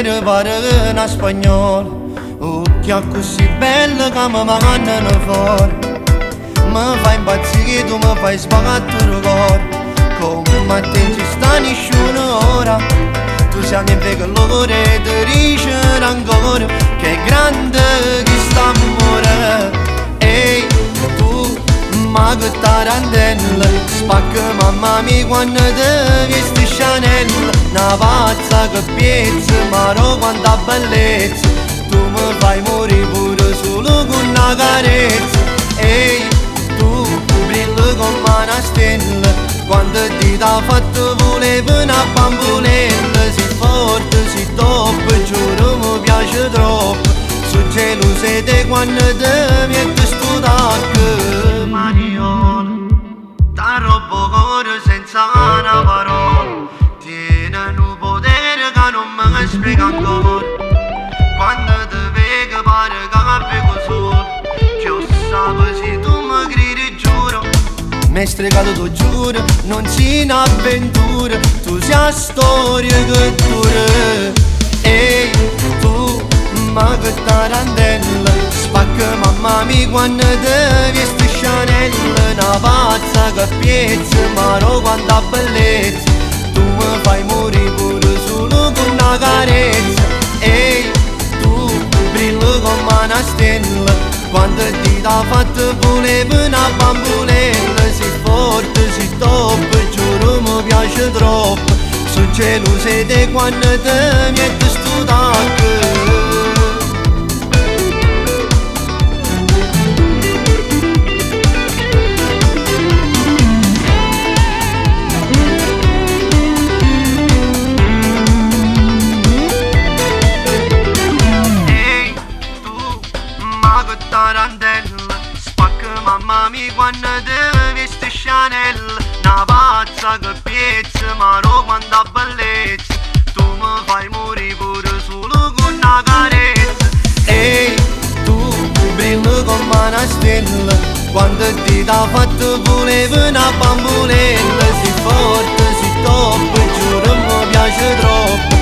maniera pare una spagnola, occhia così bella che mi mandano fuori. Mi fai impazzire, tu mi fai spagare il cuore, come te non ci sta nessuno ora. Tu sei il mio colore, ti dice ancora che è grande questo amore. Ehi, tu, ma che tarantella, spacca mamma mia quando ti vesti Chanel. Una pazza che piezza, ma no quanta bellezza, tu mi fai morire pure solo con una carezza. Ehi, tu brilli come una stella, quando ti t'ha fatto volevo una bambolella. Sei forte, sei top, giuro mi piace troppo, sono gelosa di te quando ti metti sto tacco. Mariola, da robo cuore senza una parola, tiene un potere che non mi spiega ancora. Quando ti vedo pare che capisco solo, che io sapevo se tu mi gridi giuro. M'hai stregato, tu giuro, non sei un'avventura, tu sei la storia che dura. Ehi, tu, ma che tarantella, spacca mamma mia quando ti vesti Chanel. Una pazza che piezza, ma no quanta bellezza, tu mi fai morire pure solo con una carezza. Ehi, tu brilli come una stella, quando ti t'ha fatto volevo una bambolella. Sei forte, sei top, giuro mi piace troppo, sono gelosa di te quando ti metti sto tacco. Tarantella, spacca mamma mia quando ti vesti Chanel. Una pazza che piezza, ma no quanta bellezza, tu mi fai morire pure solo con una carezza. Ehi, tu brilli come una stella, quando ti t'ha fatto volevo una bambolella. Sei forte, sei top, giuro mi piace troppo,